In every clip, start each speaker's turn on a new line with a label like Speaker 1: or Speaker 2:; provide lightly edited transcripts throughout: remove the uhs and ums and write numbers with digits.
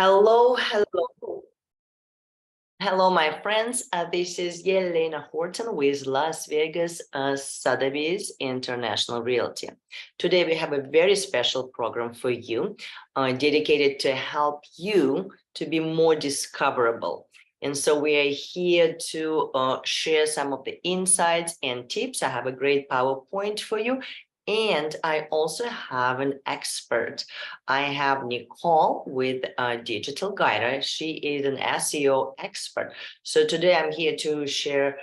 Speaker 1: Hello, hello. Hello, my friends. This is Yelena Horton with Las Vegas Sotheby's International Realty. Today, we have a very special program for you dedicated to help you to be more discoverable. And so we are here to share some of the insights and tips. I have a great PowerPoint for you. And I also have an expert. I have Nicole with Digital Guide. She is an SEO expert. So today I'm here to share,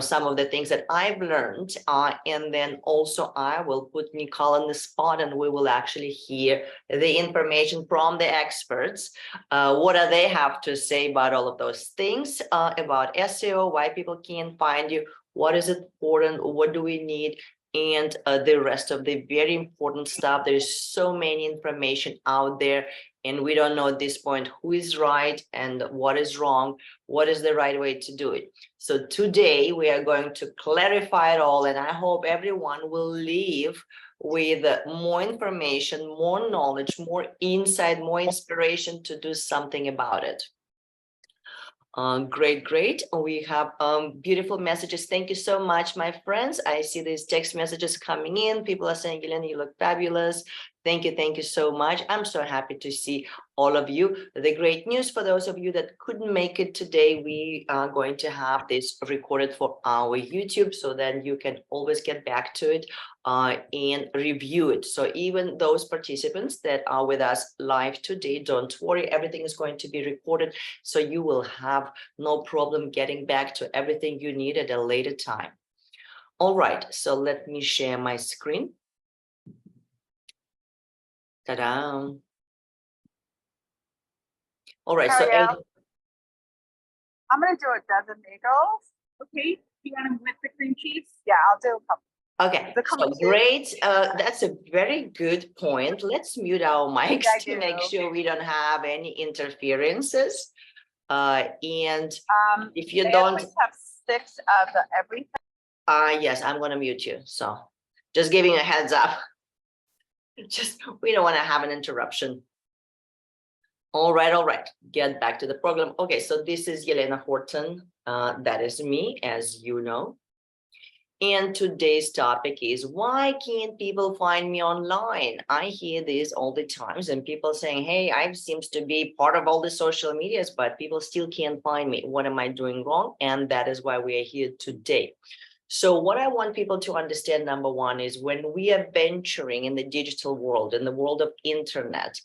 Speaker 1: some of the things that I've learned. And then also I will put Nicole on the spot and we will actually hear the information from the experts. What do they have to say about all of those things, about SEO, why people can't find you, what is important, what do we need, and the rest of the very important stuff. There's so many information out there and we don't know at this point who is right and what is wrong, what is the right way to do it. So today we are going to clarify it all, and I hope everyone will leave with more information, more knowledge, more insight, more inspiration to do something about it. Great. We have beautiful messages. Thank you so much, my friends. I see these text messages coming in. People are saying, Yelena, you look fabulous. Thank you so much. I'm so happy to see all of you. The great news for those of you that couldn't make it today, we are going to have this recorded for our YouTube so that you can always get back to it and review it. So even those participants that are with us live today, don't worry, everything is going to be recorded. So you will have no problem getting back to everything you need at a later time. All right, so let me share my screen. Ta-da. All right, so
Speaker 2: I'm going to do a dozen bagels.
Speaker 3: Okay, you want them with the cream cheese?
Speaker 2: Yeah, I'll do a couple.
Speaker 1: Okay, so great. That's a very good point. Let's mute our mics to make sure we don't have any interferences. And if you don't
Speaker 2: have 6 of the everything.
Speaker 1: Yes, I'm going to mute you. So just giving a heads up. We don't want to have an interruption. All right. Get back to the program. Okay, so this is Yelena Horton. That is me, as you know. And today's topic is, why can't people find me online? I hear this all the times, and people saying, hey, I seems to be part of all the social medias, but people still can't find me. What am I doing wrong? And that is why we are here today. So what I want people to understand, number one, is when we are venturing in the digital world, in the world of internet,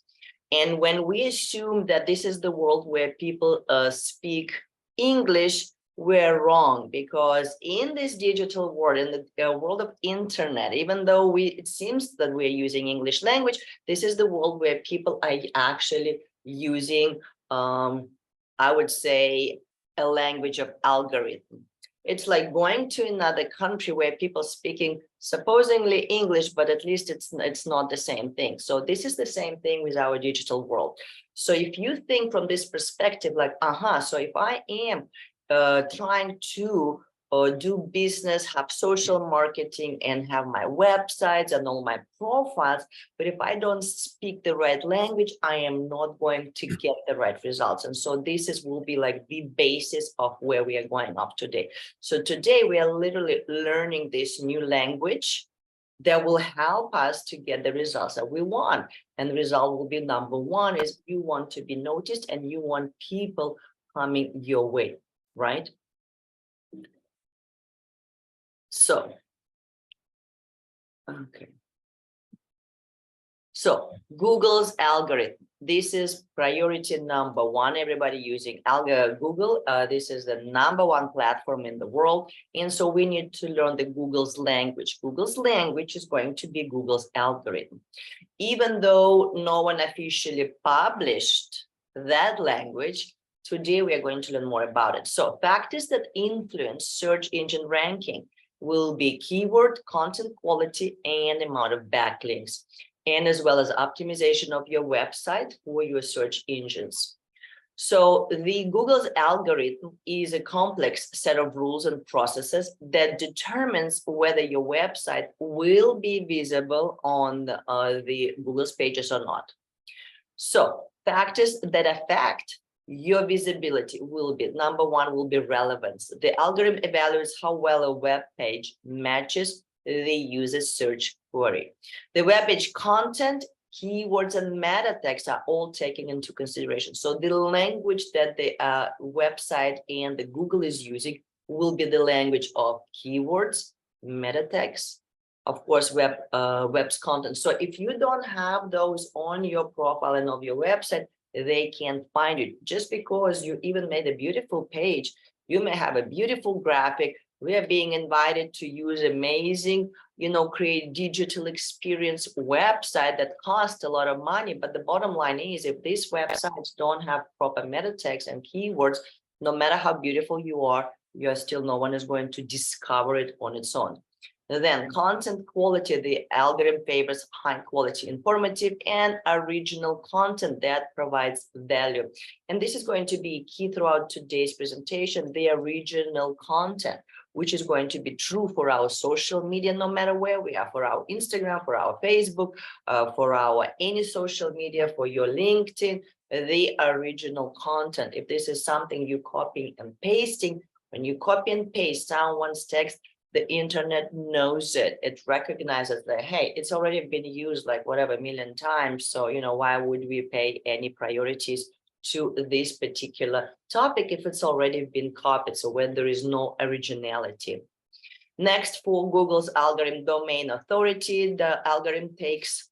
Speaker 1: and when we assume that this is the world where people speak English, we're wrong, because in this digital world, in the world of internet, even though it seems that we're using English language, this is the world where people are actually using, I would say, a language of algorithm. It's like going to another country where people speaking supposedly English, but at least it's not the same thing. So this is the same thing with our digital world. So if you think from this perspective, like, so if I am trying to do business, have social marketing, and have my websites and all my profiles, but if I don't speak the right language, I am not going to get the right results. And so this will be like the basis of where we are going up today. So today we are literally learning this new language that will help us to get the results that we want. And the result will be, number one, is you want to be noticed and you want people coming your way, right? So, okay. So Google's algorithm, this is priority number one. Everybody using Google. This is the number one platform in the world. And so we need to learn the Google's language. Google's language is going to be Google's algorithm. Even though no one officially published that language, today we are going to learn more about it. So factors that influence search engine ranking will be keyword, content quality, and amount of backlinks, and as well as optimization of your website for your search engines. So the Google's algorithm is a complex set of rules and processes that determines whether your website will be visible on the Google's pages or not. So factors that affect your visibility will be, number one will be relevance. The algorithm evaluates how well a web page matches the user's search query. The web page content, keywords, and meta text are all taken into consideration. So the language that the website and the Google is using will be the language of keywords, meta text, of course, web's content. So if you don't have those on your profile and of your website, they can't find it. Just because you even made a beautiful page, you may have a beautiful graphic. We are being invited to use amazing, create digital experience website that costs a lot of money. But the bottom line is, if these websites don't have proper meta text and keywords, no matter how beautiful you are still, no one is going to discover it on its own. Then content quality, the algorithm favors high quality, informative, and original content that provides value. And this is going to be key throughout today's presentation, the original content, which is going to be true for our social media, no matter where we are, for our Instagram, for our Facebook, for our any social media, for your LinkedIn, the original content. If this is something you copying and pasting, when you copy and paste someone's text, the internet knows it. It recognizes that, hey, it's already been used like whatever million times. So, why would we pay any priorities to this particular topic if it's already been copied? So when there is no originality. Next, for Google's algorithm domain authority, the algorithm takes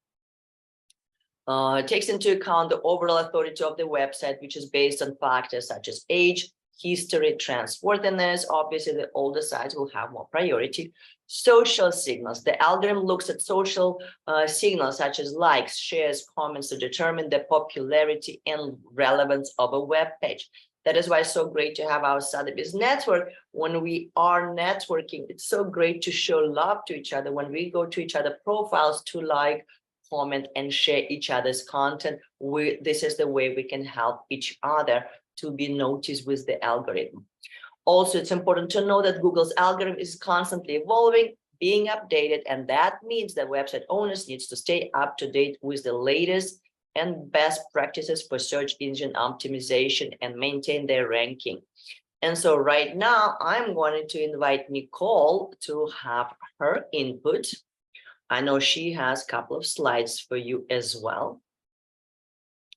Speaker 1: into account the overall authority of the website, which is based on factors such as age, history, trustworthiness. Obviously, the older sites will have more priority. Social signals. The algorithm looks at social signals such as likes, shares, comments to determine the popularity and relevance of a web page. That is why it's so great to have our Sotheby's network. When we are networking, it's so great to show love to each other. When we go to each other profiles to like, comment, and share each other's content, this is the way we can help each other to be noticed with the algorithm. Also, it's important to know that Google's algorithm is constantly evolving, being updated, and that means that website owners needs to stay up to date with the latest and best practices for search engine optimization and maintain their ranking. And so right now, I'm going to invite Nicole to have her input. I know she has a couple of slides for you as well.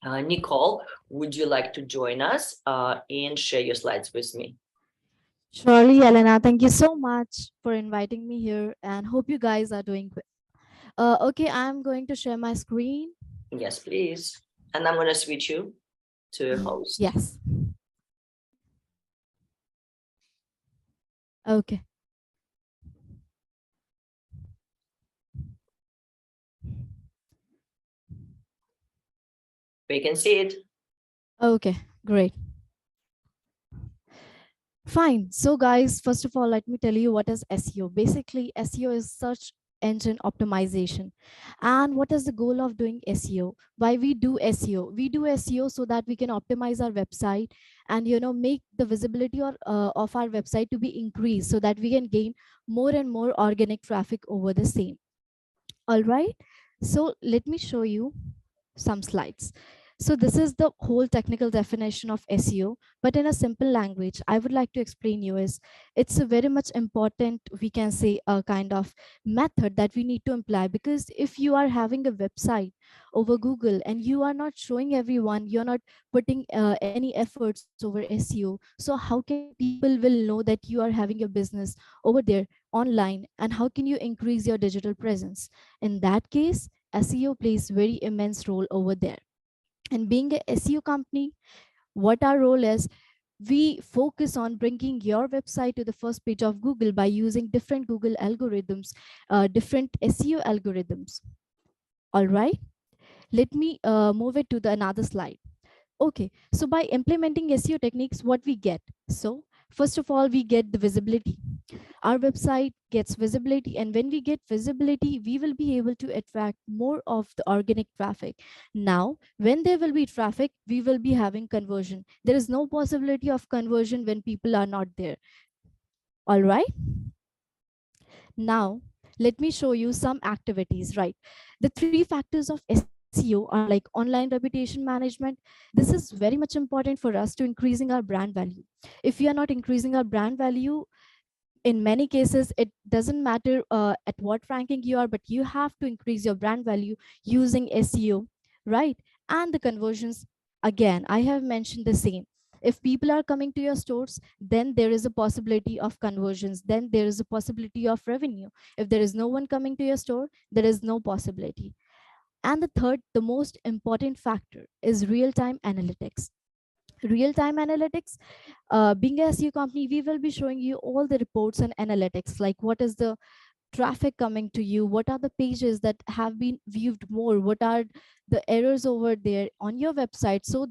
Speaker 1: Nicole, would you like to join us and share your slides with me?
Speaker 4: Surely, Yelena, thank you so much for inviting me here and hope you guys are doing good. Okay, I'm going to share my screen.
Speaker 1: Yes, please. And I'm going to switch you to host.
Speaker 4: Yes. Okay.
Speaker 1: We can see it.
Speaker 4: Okay, great. Fine. So guys, first of all, let me tell you what is SEO. Basically, SEO is search engine optimization. And what is the goal of doing SEO? Why we do SEO? We do SEO so that we can optimize our website and make the visibility of our website to be increased so that we can gain more and more organic traffic over the same. All right. So let me show you some slides. So this is the whole technical definition of SEO, but in a simple language, I would like to explain you is it's a very much important, we can say a kind of method that we need to imply, because if you are having a website over Google and you are not showing everyone, you're not putting any efforts over SEO. So how can people will know that you are having a business over there online, and how can you increase your digital presence? In that case, SEO plays very immense role over there. And being a SEO company, what our role is, we focus on bringing your website to the first page of Google by using different Google algorithms, different SEO algorithms. All right, let me move it to the another slide. Okay, so by implementing SEO techniques, what we get? So first of all, we get the visibility. Our website gets visibility, and when we get visibility, we will be able to attract more of the organic traffic. Now, when there will be traffic, we will be having conversion. There is no possibility of conversion when people are not there. All right. Now, let me show you some activities, right? The three factors of SEO SEO are like online reputation management. This is very much important for us to increasing our brand value. If we are not increasing our brand value, in many cases it doesn't matter at what ranking you are, but you have to increase your brand value using SEO, right? And the conversions, again, I have mentioned the same. If people are coming to your stores, then there is a possibility of conversions, then there is a possibility of revenue. If there is no one coming to your store, there is no possibility. And the third, the most important factor is real time analytics. Real time analytics, being a SEO company, we will be showing you all the reports and analytics, like what is the traffic coming to you, what are the pages that have been viewed more, what are the errors over there on your website, so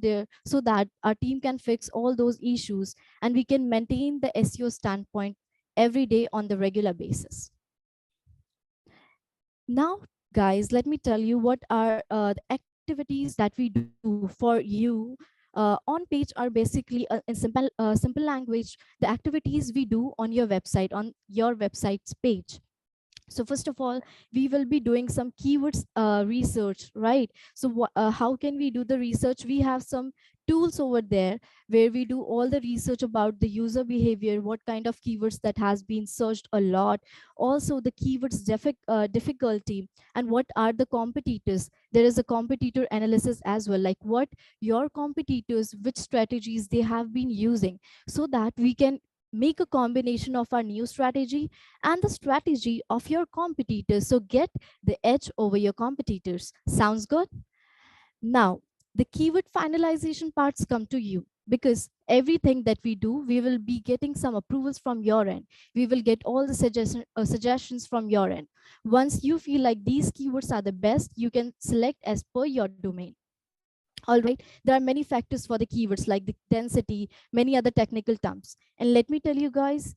Speaker 4: that our team can fix all those issues and we can maintain the SEO standpoint every day on the regular basis. Now, guys, let me tell you what are the activities that we do for you. On page are basically in simple language, the activities we do on your website, on your website's page. So first of all, we will be doing some keywords research, right? So how can we do the research? We have some tools over there where we do all the research about the user behavior, what kind of keywords that has been searched a lot, also the keywords difficulty, and what are the competitors. There is a competitor analysis as well, like what your competitors, which strategies they have been using, so that we can make a combination of our new strategy and the strategy of your competitors, so get the edge over your competitors. Sounds good? Now, the keyword finalization parts come to you, because everything that we do, we will be getting some approvals from your end. We will get all the suggestions from your end. Once you feel like these keywords are the best, you can select as per your domain. All right, there are many factors for the keywords, like the density, many other technical terms. And let me tell you guys,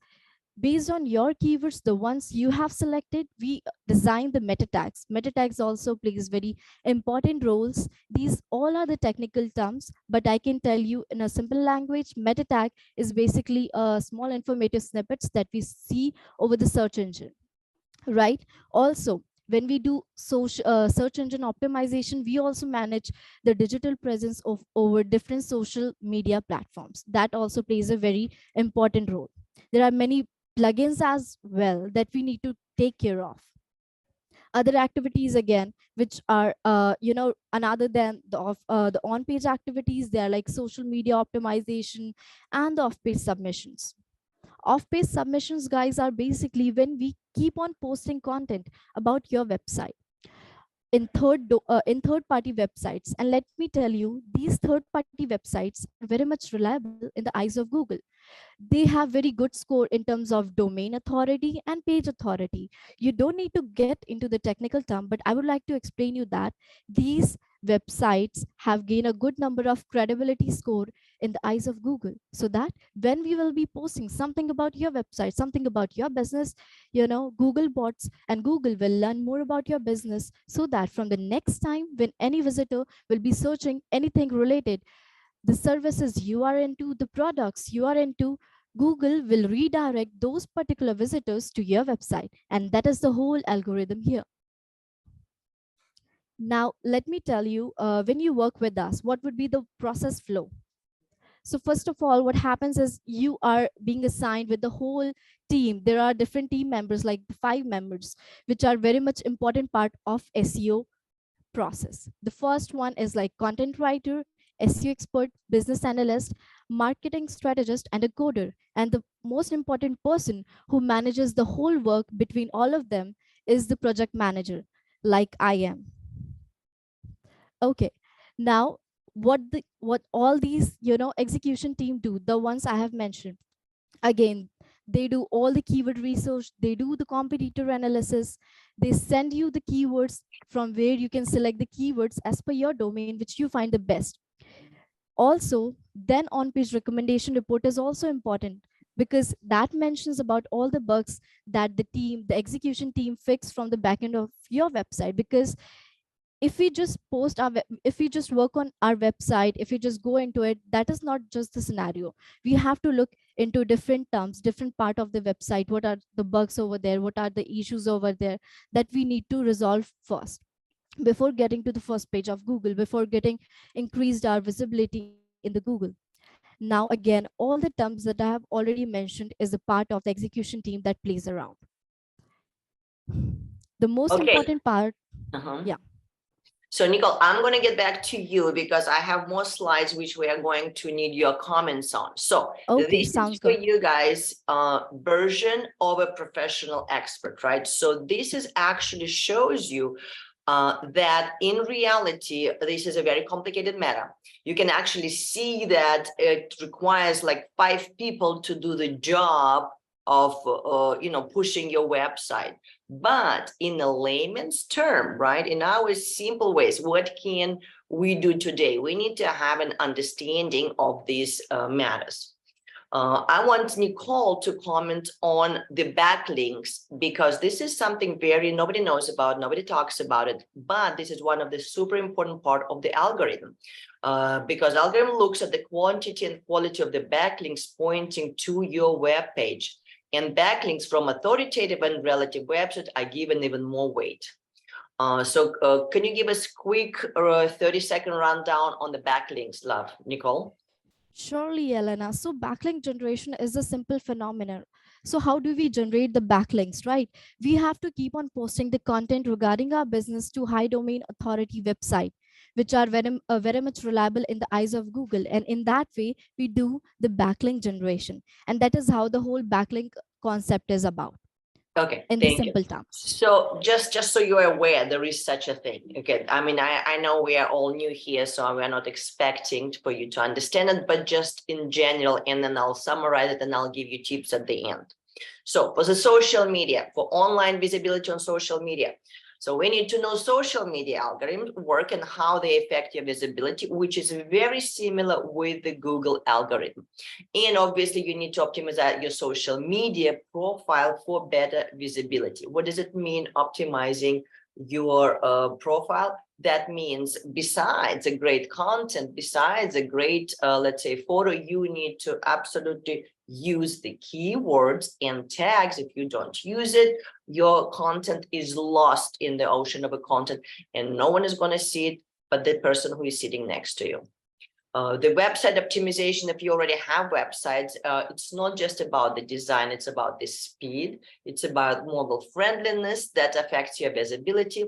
Speaker 4: based on your keywords, the ones you have selected, we design the meta tags. Meta tags also plays very important roles. These all are the technical terms, but I can tell you in a simple language, meta tag is basically a small informative snippets that we see over the search engine, right? Also, when we do search engine optimization, we also manage the digital presence of over different social media platforms. That also plays a very important role. There are many plugins as well that we need to take care of. Other activities, again, which are another than the on page activities, they are like social media optimization and the off page submissions. Off page submissions, guys, are basically when we keep on posting content about your website in third party websites. And let me tell you, these third party websites are very much reliable in the eyes of Google. They have very good score in terms of domain authority and page authority. You don't need to get into the technical term, but I would like to explain you that these websites have gained a good number of credibility score in the eyes of Google, so that when we will be posting something about your website, something about your business, Google bots and Google will learn more about your business, so that from the next time when any visitor will be searching anything related, the services you are into, the products you are into, Google will redirect those particular visitors to your website. And that is the whole algorithm here. Now, let me tell you, when you work with us, what would be the process flow? So first of all, what happens is you are being assigned with the whole team. There are different team members, like 5 members, which are very much important part of SEO process. The first one is like content writer, SEO expert, business analyst, marketing strategist, and a coder. And the most important person who manages the whole work between all of them is the project manager, like I am. Okay, now what all these execution team do, the ones I have mentioned, again, they do all the keyword research, they do the competitor analysis, they send you the keywords from where you can select the keywords as per your domain which you find the best. Also, then on page recommendation report is also important, because that mentions about all the bugs that the execution team fix from the back end of your website. Because if we just if we just work on our website, if we just go into it, that is not just the scenario. We have to look into different terms, different part of the website, what are the bugs over there, what are the issues over there that we need to resolve first. before getting to the first page of Google, before getting increased our visibility in the Google. Now, again, all the terms that I have already mentioned is a part of the execution team that plays around. The most
Speaker 1: Okay.
Speaker 4: important part,
Speaker 1: Uh-huh.
Speaker 4: yeah.
Speaker 1: So Nicole, I'm going to get back to you because I have more slides which we are going to need your comments on. So
Speaker 4: Okay,
Speaker 1: this is
Speaker 4: sounds
Speaker 1: for
Speaker 4: good.
Speaker 1: you guys, version of a professional expert, right? So this is actually shows you that in reality, this is a very complicated matter. You can actually see that it requires like 5 people to do the job of, pushing your website. But in a layman's term, right, in our simple ways, what can we do today? We need to have an understanding of these matters. I want Nicole to comment on the backlinks because this is something nobody knows about, nobody talks about it, but this is one of the super important part of the algorithm. Because algorithm looks at the quantity and quality of the backlinks pointing to your web page. And backlinks from authoritative and relative websites are given even more weight. So can you give us quick 30-second rundown on the backlinks, love, Nicole?
Speaker 4: Surely, Elena. So backlink generation is a simple phenomenon. So how do we generate the backlinks, right? We have to keep on posting the content regarding our business to high domain authority website, which are very much reliable in the eyes of Google. And in that way, we do the backlink generation. And that is how the whole backlink concept is about
Speaker 1: Okay,
Speaker 4: in the
Speaker 1: thank you.
Speaker 4: simple terms.
Speaker 1: So just so you're aware, there is such a thing. Okay, I mean, I know we are all new here, so we're not expecting for you to understand it, but just in general, and then I'll summarize it and I'll give you tips at the end. So for the social media, for online visibility on social media, so we need to know social media algorithms work and how they affect your visibility, which is very similar with the Google algorithm. And obviously you need to optimize your social media profile for better visibility. What does it mean, optimizing your profile? That means besides a great content, besides a great, let's say, photo, you need to absolutely use the keywords and tags. If you don't use it, your content is lost in the ocean of a content and no one is going to see it but the person who is sitting next to you. The website optimization, if you already have websites, it's not just about the design, it's about the speed, it's about mobile friendliness that affects your visibility.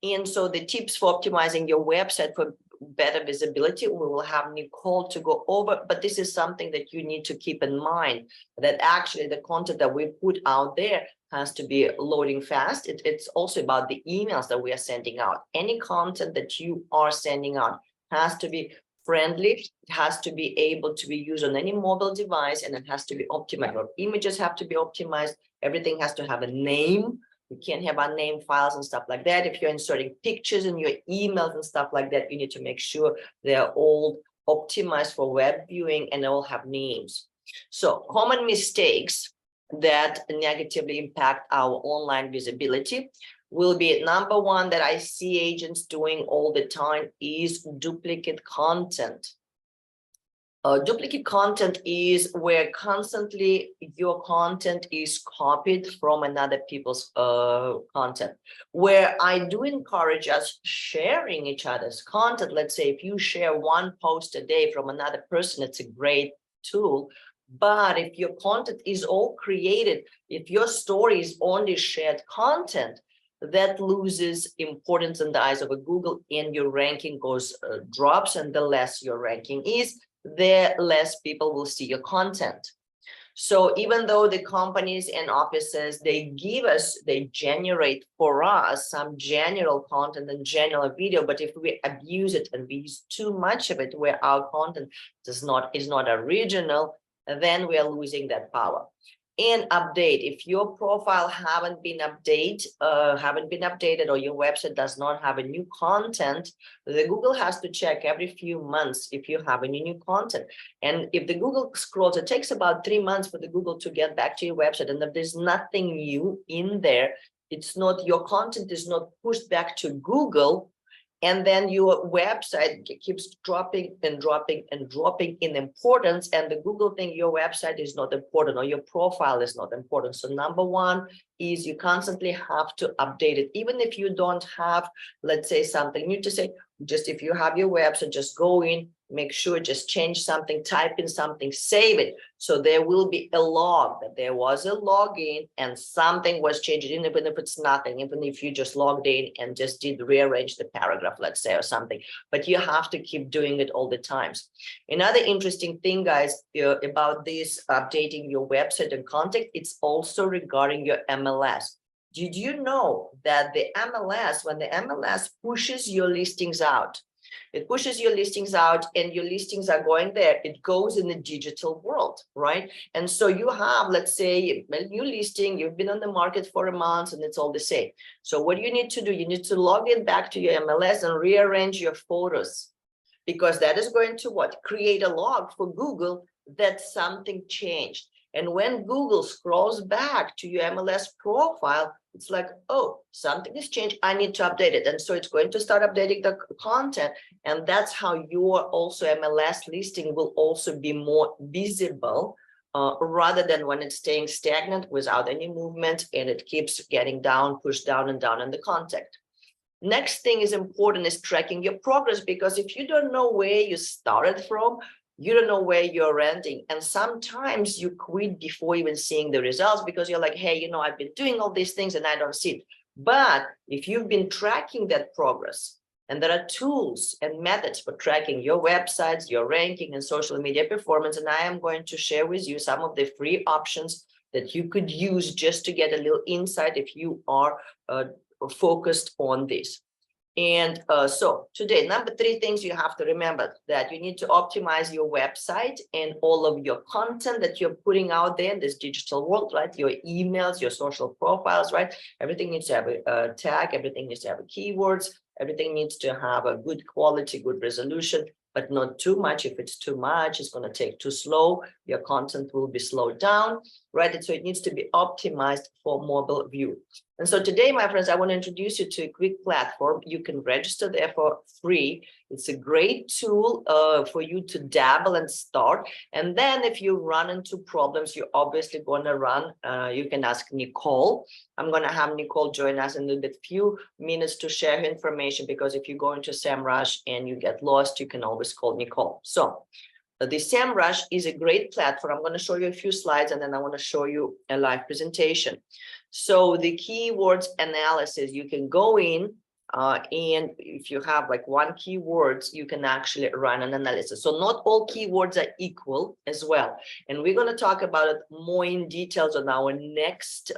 Speaker 1: And so the tips for optimizing your website for better visibility, we will have Nicole to go over, but this is something that you need to keep in mind, that actually the content that we put out there has to be loading fast. It's also about the emails that we are sending out. Any content that you are sending out has to be friendly, it has to be able to be used on any mobile device, and it has to be optimized. Our images have to be optimized, everything has to have a name. You can't have unnamed files and stuff like that. If you're inserting pictures in your emails and stuff like that, you need to make sure they're all optimized for web viewing and they all have names. So common mistakes that negatively impact our online visibility will be number one that I see agents doing all the time is duplicate content. Duplicate content is where constantly your content is copied from another people's content, where I do encourage us sharing each other's content. Let's say if you share one post a day from another person, it's a great tool. But if your content is all created, if your story is only shared content, that loses importance in the eyes of a Google and your ranking goes drops, and the less your ranking is, the less people will see your content. So even though the companies and offices, they generate for us some general content and general video, but if we abuse it and we use too much of it where our content is not original, then we are losing that power. And update, if your profile haven't been updated or your website does not have a new content, the Google has to check every few months if you have any new content. And if the Google scrolls, it takes about 3 months for the Google to get back to your website. And if there's nothing new in there, it's not, your content is not pushed back to Google, And then your website keeps dropping and dropping and dropping in importance. And the Google think your website is not important or your profile is not important. So number one is you constantly have to update it. Even if you don't have, let's say, something new to say, just if you have your website, just go in, make sure, just change something, type in something, save it. So there will be a log that there was a login and something was changed, even if it's nothing, even if you just logged in and just did rearrange the paragraph, let's say, or something, but you have to keep doing it all the times. Another interesting thing, guys, about this updating your website and content, it's also regarding your MLS. Did you know that the MLS, when the MLS pushes your listings out, it pushes your listings out and your listings are going there, it goes in the digital world, right? And so you have, let's say, a new listing, you've been on the market for a month and it's all the same. So what you need to do, you need to log in back to your MLS and rearrange your photos, because that is going to what? Create a log for Google that something changed. And when Google scrolls back to your MLS profile, it's like, oh, something has changed. I need to update it. And so it's going to start updating the content. And that's how your also MLS listing will also be more visible rather than when it's staying stagnant without any movement and it keeps getting down, pushed down and down in the content. Next thing is important is tracking your progress, because if you don't know where you started from, you don't know where you're ending. And sometimes you quit before even seeing the results because you're like, hey, you know, I've been doing all these things and I don't see it. But if you've been tracking that progress, and there are tools and methods for tracking your websites, your ranking and social media performance, and I am going to share with you some of the free options that you could use just to get a little insight if you are focused on this. And so today, number 3 things you have to remember, that you need to optimize your website and all of your content that you're putting out there in this digital world, right? Your emails, your social profiles, right? Everything needs to have a tag, everything needs to have keywords, everything needs to have a good quality, good resolution, but not too much. If it's too much, it's going to take too slow. Your content will be slowed down, right? And so it needs to be optimized for mobile view. And so today, my friends, I want to introduce you to a quick platform. You can register there for free. It's a great tool for you to dabble and start. And then if you run into problems, you're obviously going to run, you can ask Nicole. I'm going to have Nicole join us in a few minutes to share her information, because if you go into SEMrush and you get lost, you can always call Nicole. So the SEMrush is a great platform. I'm going to show you a few slides and then I want to show you a live presentation. So the keywords analysis, you can go in and if you have like 1 keywords, you can actually run an analysis. So not all keywords are equal as well. And we're going to talk about it more in details on our next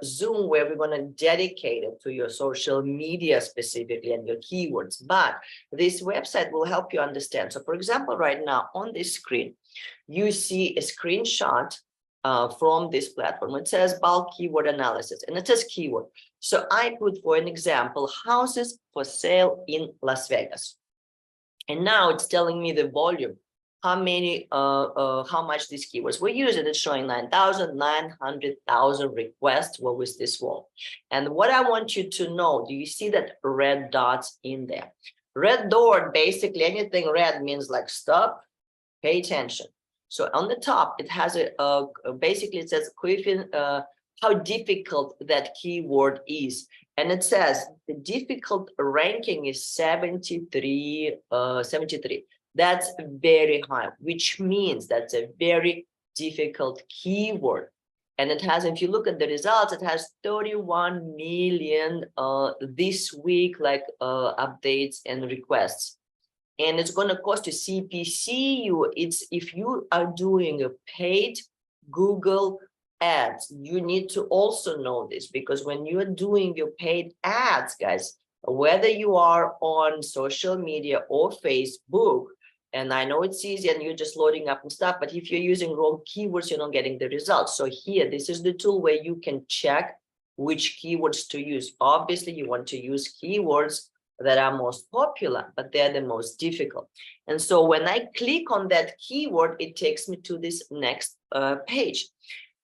Speaker 1: Zoom, where we're going to dedicate it to your social media specifically and your keywords. But this website will help you understand. So for example, right now on this screen, you see a screenshot from this platform. It says bulk keyword analysis and it says keyword. So I put, for an example, houses for sale in Las Vegas. And now it's telling me the volume, how much these keywords were used. And it's showing 9,900,000 requests were with this wall. And what I want you to know, do you see that red dots in there? Red dot, basically anything red means like stop, pay attention. So on the top, it has basically it says how difficult that keyword is. And it says the difficult ranking is 73. That's very high, which means that's a very difficult keyword. And it has, if you look at the results, it has 31 million this week, like updates and requests. And it's going to cost you CPC. It's if you are doing a paid Google ads, you need to also know this, because when you're doing your paid ads, guys, whether you are on social media or Facebook, and I know it's easy and you're just loading up and stuff, but if you're using wrong keywords, you're not getting the results. So here, this is the tool where you can check which keywords to use. Obviously, you want to use keywords that are most popular, but they're the most difficult. And so when I click on that keyword, it takes me to this next page.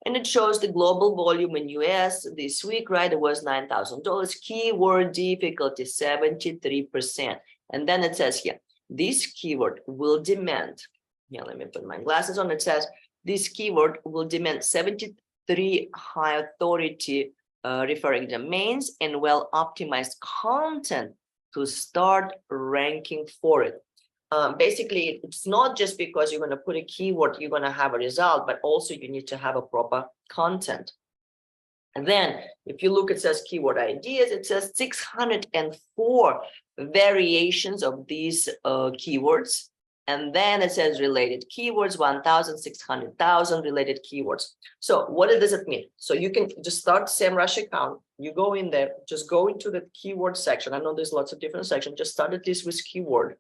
Speaker 1: And it shows the global volume in US this week, right? It was $9,000. Keyword difficulty 73%. And then it says here, this keyword will demand, here, let me put my glasses on. It says this keyword will demand 73 high authority referring domains and well-optimized content to start ranking for it. Basically, it's not just because you're going to put a keyword, you're going to have a result, but also you need to have a proper content. And then if you look, it says keyword ideas, it says 604 variations of these keywords. And then it says related keywords, 1,600,000 related keywords. So what does it mean? So you can just start SEMrush account. You go in there, just go into the keyword section. I know there's lots of different sections. Just start at least with keyword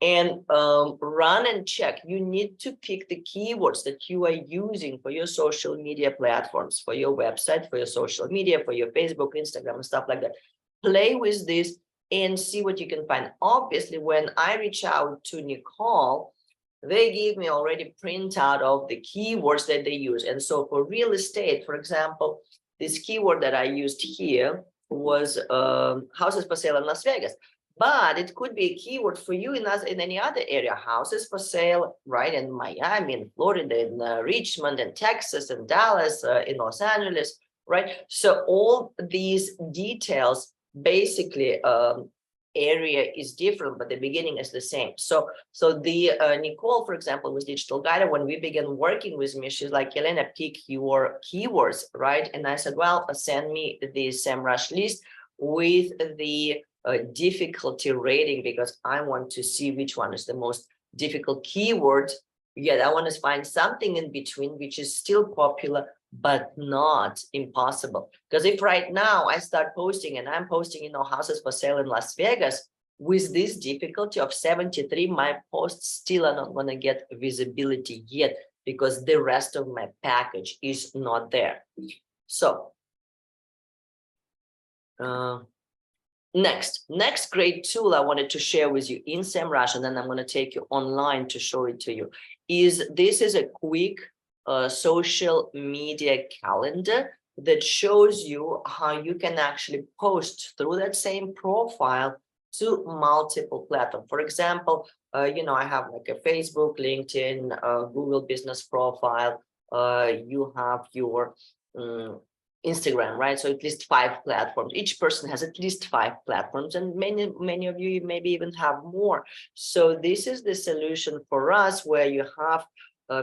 Speaker 1: and run and check. You need to pick the keywords that you are using for your social media platforms, for your website, for your social media, for your Facebook, Instagram, and stuff like that. Play with this and see what you can find. Obviously, when I reach out to Nicole, they give me already printout of the keywords that they use. And so for real estate, for example, this keyword that I used here was houses for sale in Las Vegas. But it could be a keyword for you in any other area, houses for sale, right, in Miami, in Florida, in Richmond, in Texas, in Dallas, in Los Angeles, right? So all these details, basically, area is different, but the beginning is the same. So the Nicole, for example, with Digital Guide, when we began working with me, she's like, Yelena, pick your keywords, right? And I said, well, send me the SEMrush list with the difficulty rating, because I want to see which one is the most difficult keyword. Yet I want to find something in between which is still popular but not impossible. Because if right now I start posting and I'm posting, houses for sale in Las Vegas, with this difficulty of 73, my posts still are not going to get visibility yet, because the rest of my package is not there. So next great tool I wanted to share with you in SEMrush, and then I'm going to take you online to show it to you, is a quick social media calendar that shows you how you can actually post through that same profile to multiple platforms. For example, I have like a Facebook, LinkedIn, Google business profile. You have your Instagram, right? So at least 5 platforms. Each person has at least 5 platforms, and many of you maybe even have more. So this is the solution for us, where you have,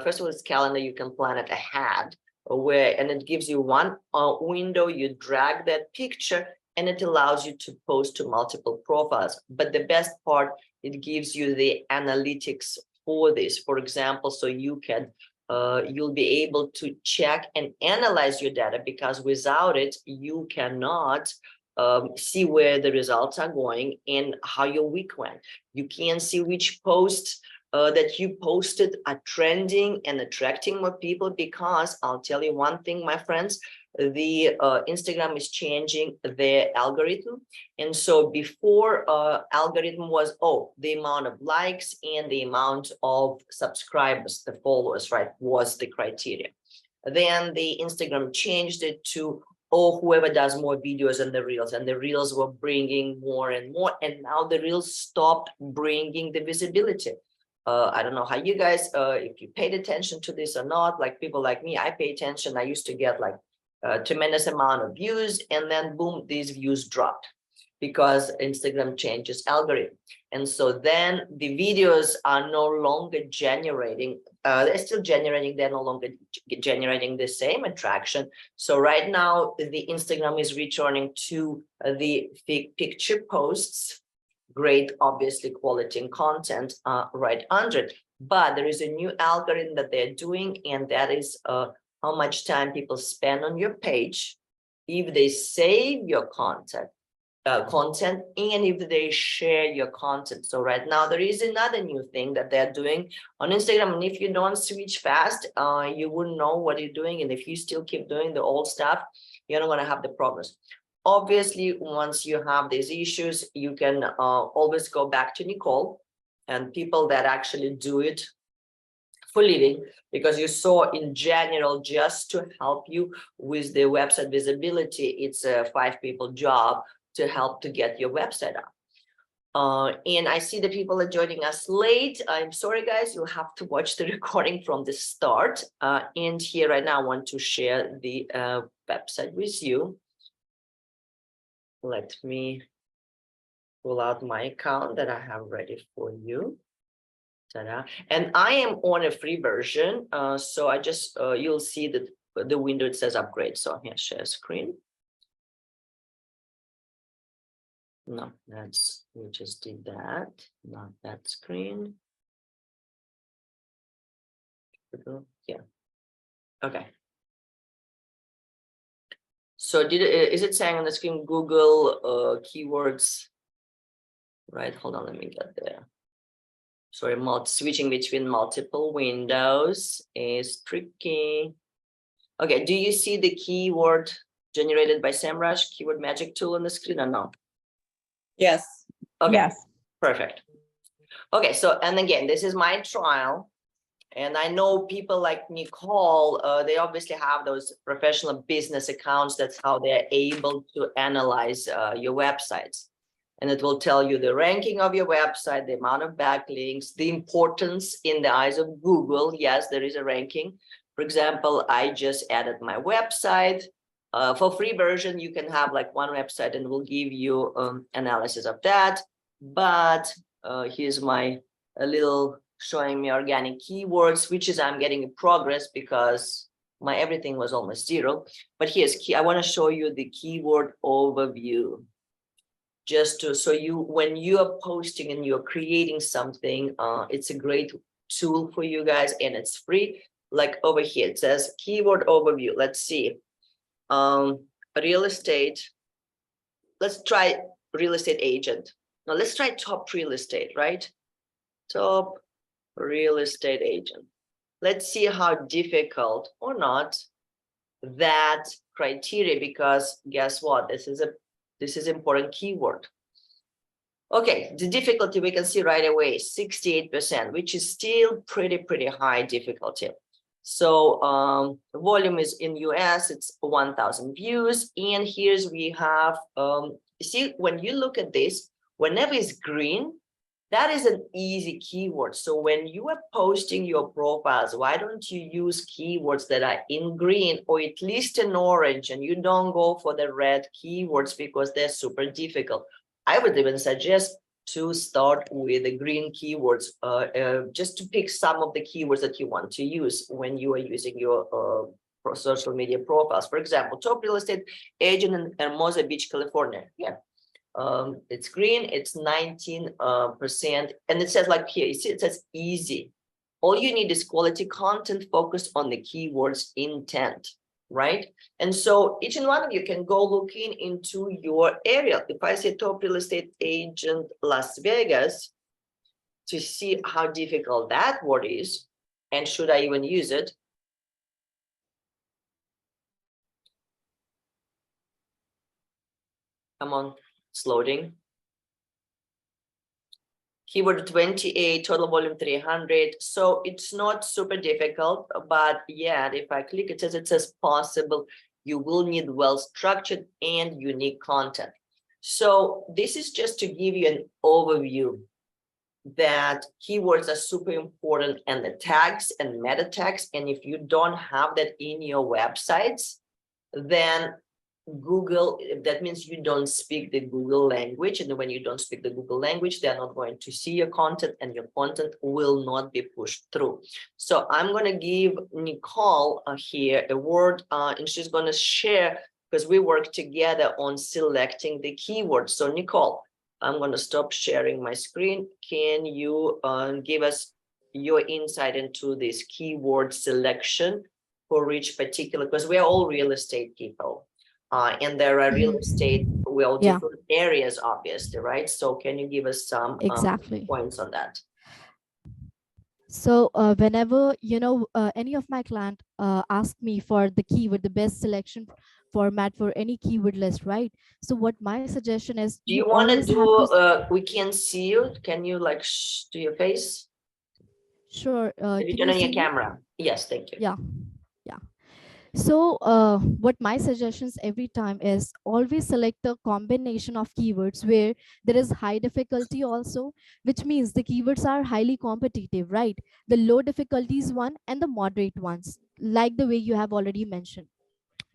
Speaker 1: first of all, it's calendar. You can plan it ahead, and it gives you one window. You drag that picture, and it allows you to post to multiple profiles. But the best part, it gives you the analytics for this. For example, so you can you'll be able to check and analyze your data, because without it, you cannot see where the results are going and how your week went. You can see which posts that you posted are trending and attracting more people, because I'll tell you one thing, my friends, the Instagram is changing their algorithm. And so before, algorithm was, the amount of likes and the amount of subscribers, the followers, right, was the criteria. Then the Instagram changed it to, whoever does more videos and the reels were bringing more and more. And now the reels stopped bringing the visibility. I don't know how you guys, if you paid attention to this or not, like people like me, I pay attention. I used to get like a tremendous amount of views, and then boom, these views dropped because Instagram changes algorithm. And so then the videos are no longer generating, they're still generating, they're no longer generating the same attraction. So right now the Instagram is returning to the picture posts, great, obviously, quality and content right under it. But there is a new algorithm that they're doing, and that is how much time people spend on your page, if they save your content, and if they share your content. So right now there is another new thing that they're doing on Instagram, and if you don't switch fast, you wouldn't know what you're doing. And if you still keep doing the old stuff, you're not going to have the progress. Obviously, once you have these issues, you can always go back to Nicole, and people that actually do it for living, because you saw in general, just to help you with the website visibility, it's a 5 people job to help to get your website up. And I see the people are joining us late. I'm sorry, guys, you'll have to watch the recording from the start. And here right now, I want to share the website with you. Let me pull out my account that I have ready for you. Ta-da. And I am on a free version. So I just, you'll see that the window, it says upgrade. So here, share screen. No, that's, we just did that, not that screen. Yeah. Okay. So is it saying on the screen Google keywords? Right, hold on, let me get there. Sorry, switching between multiple windows is tricky. Okay, do you see the keyword generated by SEMrush, keyword magic tool on the screen or no?
Speaker 2: Yes.
Speaker 1: Okay,
Speaker 2: Yes.
Speaker 1: perfect. Okay, so, and again, this is my trial. And I know people like Nicole, they obviously have those professional business accounts. That's how they're able to analyze your websites. And it will tell you the ranking of your website, the amount of backlinks, the importance in the eyes of Google. Yes, there is a ranking. For example, I just added my website. For free version, you can have like one website and we'll give you analysis of that. But here's my a little showing me organic keywords, which is I'm getting in progress because my everything was almost 0. But here's key. I want to show you the keyword overview. Just to, so you, when you are posting and you're creating something, it's a great tool for you guys and it's free. Like over here, it says keyword overview. Let's see. Real estate. Let's try real estate agent. Now let's try top real estate, right? Top real estate agent. Let's see how difficult or not that criteria, because guess what? This is important keyword. Okay, the difficulty we can see right away, 68%, which is still pretty high difficulty. So volume is in US, it's 1,000 views. And here's we have, see, when you look at this, whenever it's green, that is an easy keyword. So when you are posting your profiles, why don't you use keywords that are in green or at least in orange, and you don't go for the red keywords because they're super difficult. I would even suggest to start with the green keywords, just to pick some of the keywords that you want to use when you are using your social media profiles. For example, top real estate agent in Hermosa Beach, California. Yeah. It's green, it's 19%, and it says like here, you see, it says easy. All you need is quality content focused on the keywords intent, right? And so each and one of you can go looking into your area. If I say top real estate agent Las Vegas, to see how difficult that word is, and should I even use it? Come on. It's loading. Keyword 28, total volume 300. So it's not super difficult, but yet if I click, it says possible. You will need well-structured and unique content. So this is just to give you an overview that keywords are super important, and the tags and meta tags. And if you don't have that in your websites, then Google, that means you don't speak the Google language, and when you don't speak the Google language, they're not going to see your content, and your content will not be pushed through. So I'm going to give Nicole here a word, and she's going to share, because we work together on selecting the keywords. So Nicole, I'm going to stop sharing my screen. Can you give us your insight into this keyword selection for each particular, because we're all real estate people. And there are real estate, well, different areas, obviously, right? So can you give us some points on that?
Speaker 4: So whenever, any of my client ask me for the keyword, the best selection format for any keyword list, right? So what my suggestion is,
Speaker 1: do you want to do, we can see you. Can you like do your face?
Speaker 4: Sure.
Speaker 1: If you
Speaker 4: Can
Speaker 1: turn
Speaker 4: you
Speaker 1: on your
Speaker 4: see me?
Speaker 1: camera. Yes, thank you.
Speaker 4: Yeah. Yeah. So what my suggestions every time is always select a combination of keywords where there is high difficulty also, which means the keywords are highly competitive, right? The low difficulties one and the moderate ones, like the way you have already mentioned,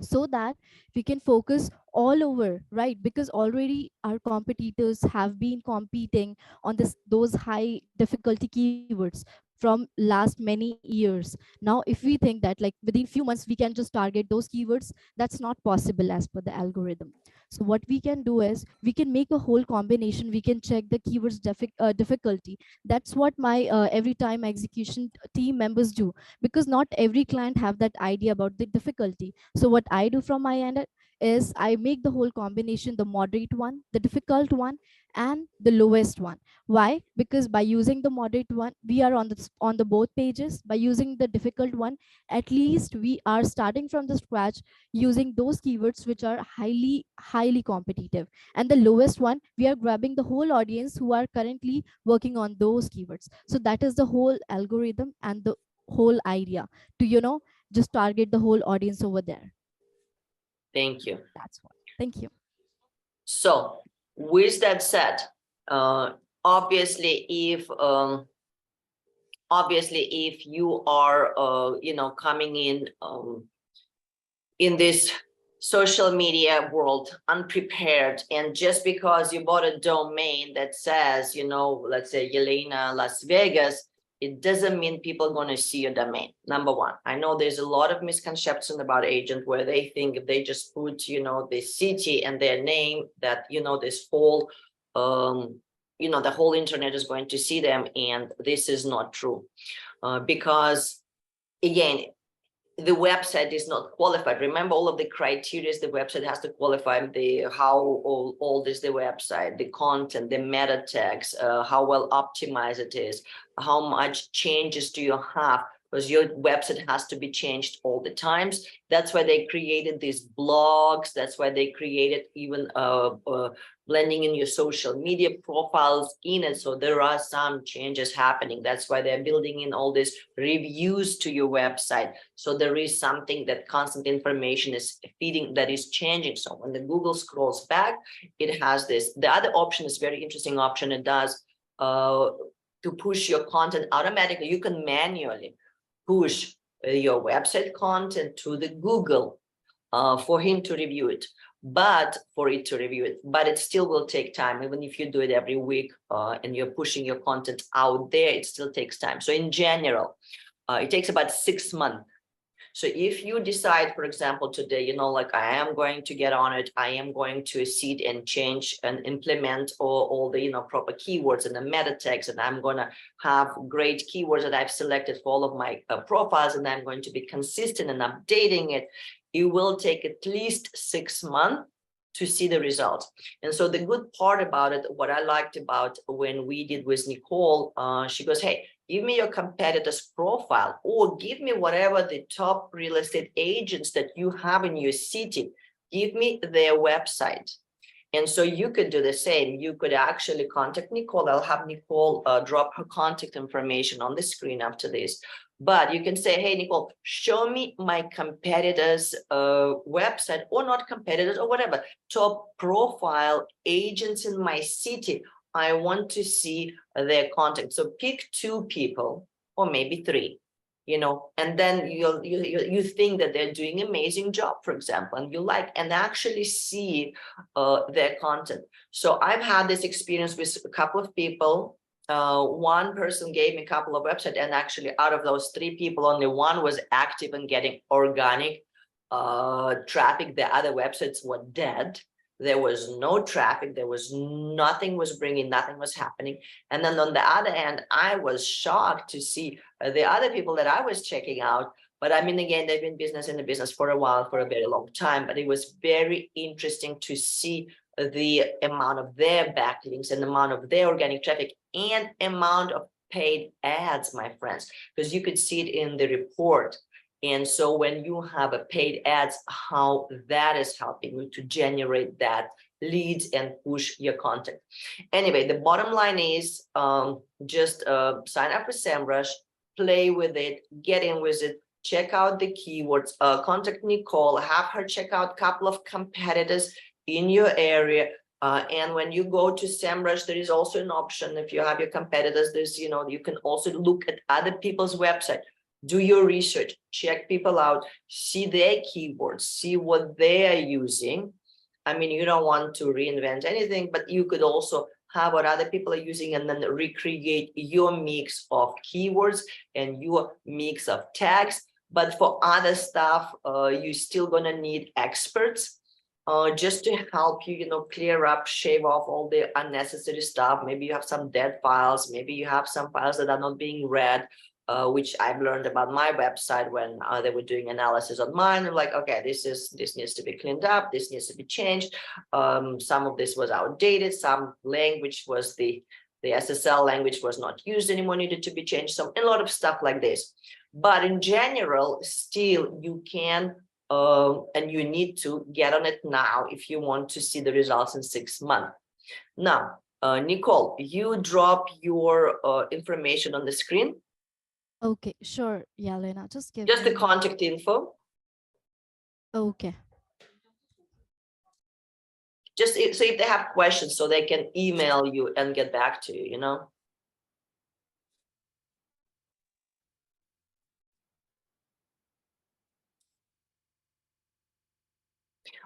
Speaker 4: so that we can focus all over, right? Because already our competitors have been competing on those high difficulty keywords from last many years. Now if we think that like within few months we can just target those keywords, that's not possible as per the algorithm. So what we can do is we can make a whole combination. We can check the keywords difficulty. That's what my every time execution team members do, because not every client have that idea about the difficulty. So what I do from my end is I make the whole combination, the moderate one, the difficult one, and the lowest one. Why? Because by using the moderate one, we are on the both pages. By using the difficult one, at least we are starting from the scratch using those keywords which are highly competitive. And the lowest one, we are grabbing the whole audience who are currently working on those keywords. So that is the whole algorithm and the whole idea to just target the whole audience over there.
Speaker 1: Thank you.
Speaker 4: That's what. Thank you.
Speaker 1: So with that said, obviously if you are coming in this social media world unprepared, and just because you bought a domain that says, let's say Yelena Las Vegas, it doesn't mean people are going to see your domain. Number one, I know there's a lot of misconception about agent where they think if they just put, the city and their name, that, this whole, the whole internet is going to see them. And this is not true, because again, the website is not qualified. Remember all of the criteria the website has to qualify: how old is the website, the content, the meta tags, how well optimized it is, how much changes do you have, because your website has to be changed all the times. That's why they created these blogs. That's why they created even blending in your social media profiles in it. So there are some changes happening. That's why they're building in all these reviews to your website. So there is something that constant information is feeding that is changing. So when the Google scrolls back, it has this. The other option is very interesting option. It does to push your content automatically. You can manually push your website content to the Google for him to review it, but it still will take time. Even if you do it every week and you're pushing your content out there, it still takes time. So in general, it takes about 6 months. So if you decide, for example, today, like I am going to get on it, I am going to sit and change and implement all the, proper keywords and the meta tags, and I'm going to have great keywords that I've selected for all of my profiles, and I'm going to be consistent and updating it. It will take at least 6 months to see the results. And so the good part about it, what I liked about when we did with Nicole, she goes, hey, give me your competitor's profile, or give me whatever the top real estate agents that you have in your city, give me their website. And so you could do the same. You could actually contact Nicole. I'll have Nicole drop her contact information on the screen after this. But you can say, hey, Nicole, show me my competitor's website, or not competitors, or whatever, top profile agents in my city. I want to see their contact. So pick 2 people, or maybe 3, and then you think that they're doing an amazing job, for example, and you like, and actually see their content. So I've had this experience with a couple of people. One person gave me a couple of websites, and actually out of those 3 people, only one was active and getting organic traffic. The other websites were dead. There was no traffic. There was nothing was bringing, nothing was happening. And then on the other hand, I was shocked to see the other people that I was checking out. But I mean, again, they've been in the business for a while, for a very long time. But it was very interesting to see the amount of their backlinks and the amount of their organic traffic and amount of paid ads, my friends, because you could see it in the report. And so when you have a paid ads, how that is helping you to generate that leads and push your content. Anyway, the bottom line is just sign up with SEMrush, play with it, get in with it, check out the keywords, contact Nicole, have her check out a couple of competitors in your area. And when you go to SEMrush, there is also an option. If you have your competitors, there's, you know, you can also look at other people's website, do your research, check people out, see their keywords, see what they are using. I mean, you don't want to reinvent anything, but you could also have what other people are using and then recreate your mix of keywords and your mix of tags. But for other stuff, you're still gonna need experts just to help you, you know, clear up, shave off all the unnecessary stuff. Maybe you have some dead files, maybe you have some files that are not being read, which I've learned about my website when they were doing analysis on mine. I'm like, okay, this needs to be cleaned up, this needs to be changed. Some of this was outdated, some language was the SSL language was not used anymore, needed to be changed. So a lot of stuff like this. But in general, still you can and you need to get on it now if you want to see the results in 6 months. Now, Nicole, you drop your information on the screen.
Speaker 4: Okay, sure. Yeah, Lena, just give
Speaker 1: Just the
Speaker 4: me-
Speaker 1: contact info.
Speaker 4: Okay.
Speaker 1: Just so if they have questions, so they can email you and get back to you, you know.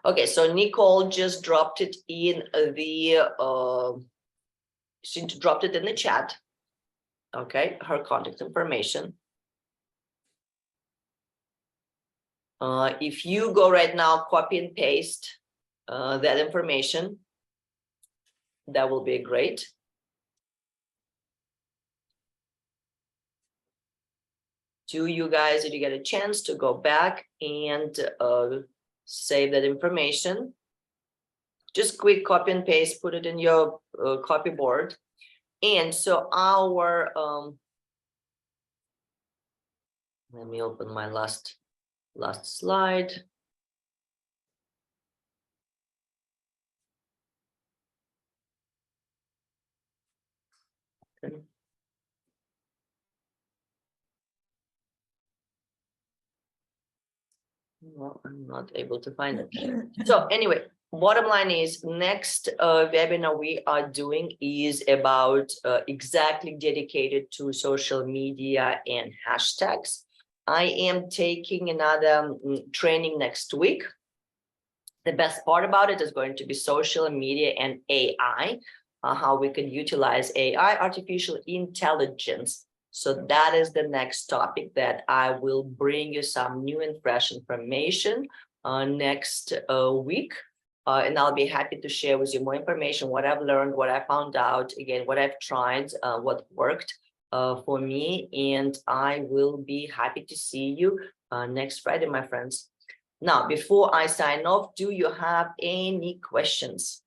Speaker 1: Okay, so Nicole just dropped it in the she dropped it in the chat. Okay, her contact information. If you go right now, copy and paste that information, that will be great. Do you guys, did you get a chance to go back and save that information? Just quick copy and paste, put it in your copy board. And so our, let me open my last slide. Okay. Well, I'm not able to find it. So anyway, bottom line is next webinar we are doing is about exactly dedicated to social media and hashtags. I am taking another training next week. The best part about it is going to be social media and AI, how we can utilize AI, artificial intelligence. So that is the next topic that I will bring you some new and fresh information next week. And I'll be happy to share with you more information, what I've learned, what I found out, again, what I've tried, what worked for me. And I will be happy to see you next Friday, my friends. Now, before I sign off, do you have any questions?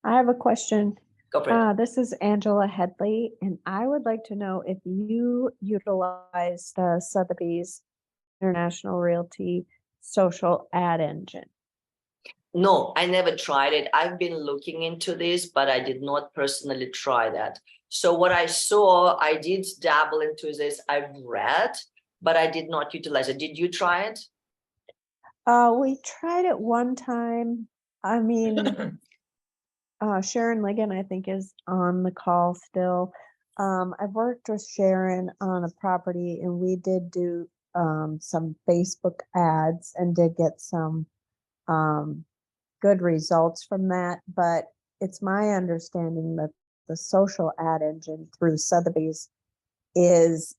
Speaker 5: I have a question.
Speaker 1: Go for it.
Speaker 5: This is Angela Headley, and I would like to know if you utilize the Sotheby's International Realty social ad engine.
Speaker 1: No, I never tried it. I've been looking into this, but I did not personally try that. So what I saw, I did dabble into this. I've read, but I did not utilize it. Did you try it?
Speaker 5: We tried it one time. I mean, Sharon Ligon, I think, is on the call still. I've worked with Sharon on a property, and we did do some Facebook ads and did get some good results from that. But it's my understanding that the social ad engine through Sotheby's is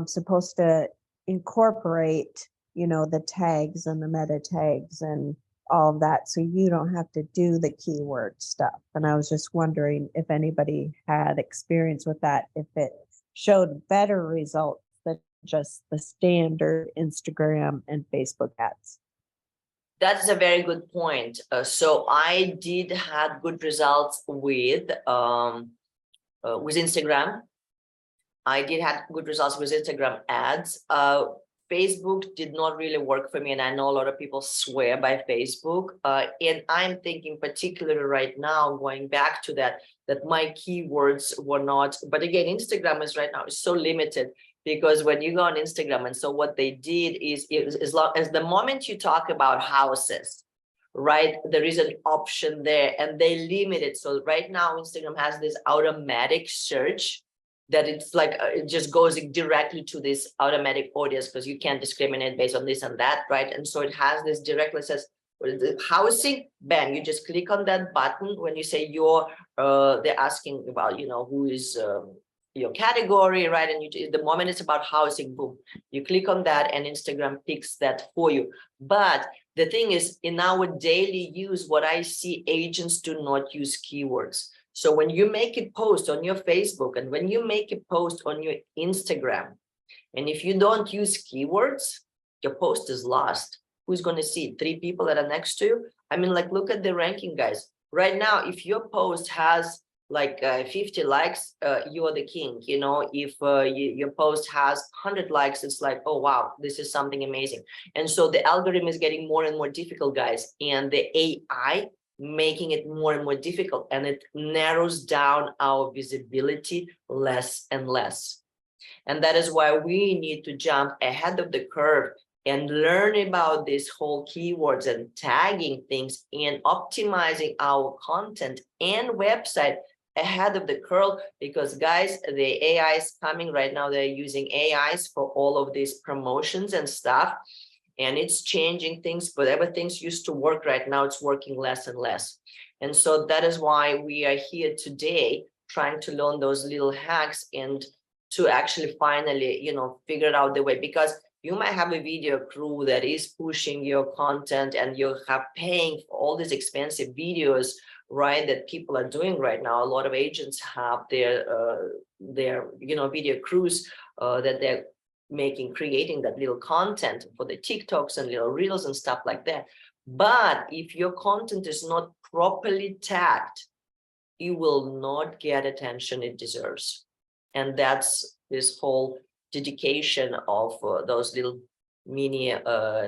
Speaker 5: supposed to incorporate, you know, the tags and the meta tags and all of that, so you don't have to do the keyword stuff. And I was just wondering if anybody had experience with that, if it showed better results than just the standard Instagram and Facebook ads.
Speaker 1: That's a very good point. So I did have good results with Instagram. I did have good results with Instagram ads. Facebook did not really work for me, and I know a lot of people swear by Facebook. And I'm thinking particularly right now, going back to that my keywords were not, but again, Instagram is right now is so limited, because when you go on Instagram, and so what they did is as long as the moment you talk about houses, right, there is an option there, and they limit it. So right now, Instagram has this automatic search that it's like it just goes directly to this automatic audience, because you can't discriminate based on this and that, right? And so it has this directly says the housing, bam, you just click on that button. When you say they're asking about, you know, who is your category, right? And the moment it's about housing, boom, you click on that and Instagram picks that for you. But the thing is, in our daily use, what I see, agents do not use keywords. So when you make a post on your Facebook, and when you make a post on your Instagram, and if you don't use keywords, your post is lost. Who's going to see it? 3 people that are next to you? I mean, like, look at the ranking, guys. Right now, if your post has like 50 likes, you're the king. You know, if your post has 100 likes, it's like, oh, wow, this is something amazing. And so the algorithm is getting more and more difficult, guys. And the AI making it more and more difficult, and it narrows down our visibility less and less. And that is why we need to jump ahead of the curve and learn about this whole keywords and tagging things and optimizing our content and website ahead of the curve. Because guys, the AI is coming right now. They're using AIs for all of these promotions and stuff. And it's changing things, whatever things used to work right now, it's working less and less. And so that is why we are here today, trying to learn those little hacks and to actually finally, you know, figure out the way. Because you might have a video crew that is pushing your content, and you have paying for all these expensive videos, right, that people are doing right now. A lot of agents have their you know, video crews that they're creating that little content for the TikToks and little reels and stuff like that. But if your content is not properly tagged, it will not get attention it deserves. And that's this whole dedication of those little mini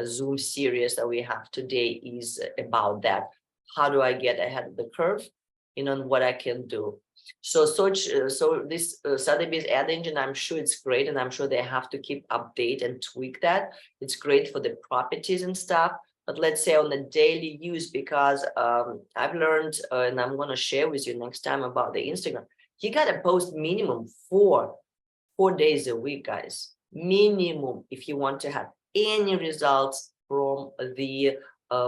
Speaker 1: Zoom series that we have today is about that. How do I get ahead of the curve, you know, and what I can do. So this Sotheby's ad engine, I'm sure it's great, and I'm sure they have to keep update and tweak that. It's great for the properties and stuff, but let's say on the daily use, because I've learned, and I'm going to share with you next time about the Instagram, you got to post minimum 4 days a week, guys, minimum, if you want to have any results from the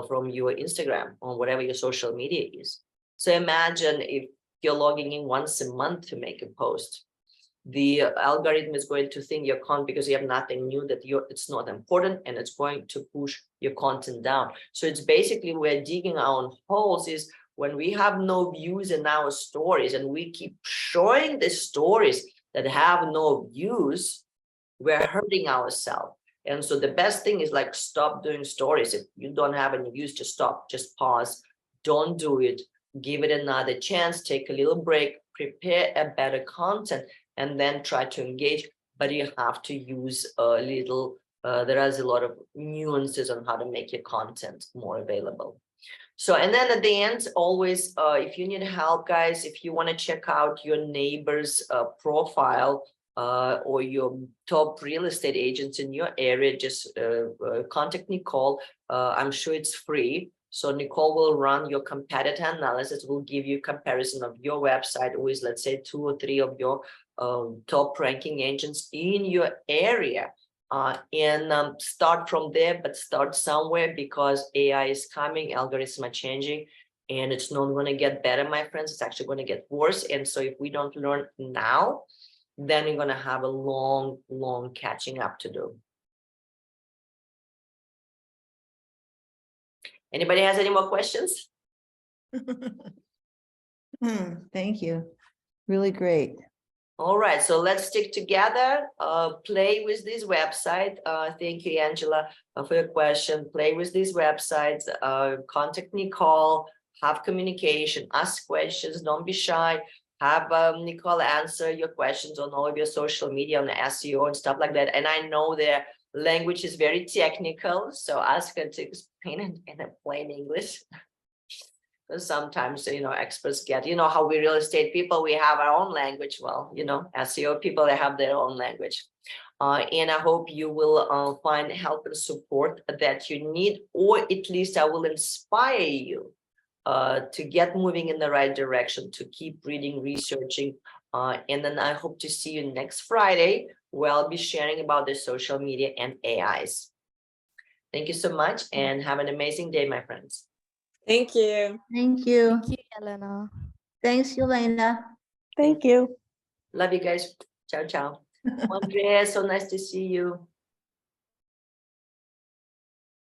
Speaker 1: from your Instagram or whatever your social media is. So imagine if you're logging in once a month to make a post, the algorithm is going to think your content, because you have nothing new, that it's not important, and it's going to push your content down. So it's basically, we're digging our own holes is when we have no views in our stories, and we keep showing the stories that have no views, we're hurting ourselves. And so the best thing is, like, stop doing stories. If you don't have any views, just stop, just pause, don't do it. Give it another chance, take a little break, prepare a better content, and then try to engage. But you have to use a little, there is a lot of nuances on how to make your content more available. So, and then at the end, always, if you need help, guys, if you want to check out your neighbor's profile or your top real estate agents in your area, just contact Nicole. I'm sure it's free. So Nicole will run your competitor analysis, will give you comparison of your website with, let's say, 2 or 3 of your top ranking agents in your area. And start from there, but start somewhere, because AI is coming, algorithms are changing, and it's not going to get better, my friends. It's actually going to get worse. And so if we don't learn now, then we're going to have a long catching up to do. Anybody has any more questions?
Speaker 6: Thank you. Really great.
Speaker 1: All right, so let's stick together, play with these websites. Thank you, Angela, for your question. Play with these websites, contact Nicole, have communication, ask questions, don't be shy. Have Nicole answer your questions on all of your social media, on the SEO and stuff like that. And I know there are Language is very technical, so ask her to explain it in a plain English. Because sometimes, experts get, how we real estate people, we have our own language. Well, SEO people, they have their own language. And I hope you will find help and support that you need, or at least I will inspire you to get moving in the right direction, to keep reading, researching. And then I hope to see you next Friday, where I'll be sharing about the social media and AIs. Thank you so much and have an amazing day, my friends.
Speaker 7: Thank you.
Speaker 6: Thank you.
Speaker 4: Thank you, Yelena.
Speaker 6: Thanks, Yelena.
Speaker 5: Thank you.
Speaker 1: Love you guys. Ciao, ciao. Andrea, so nice to see you.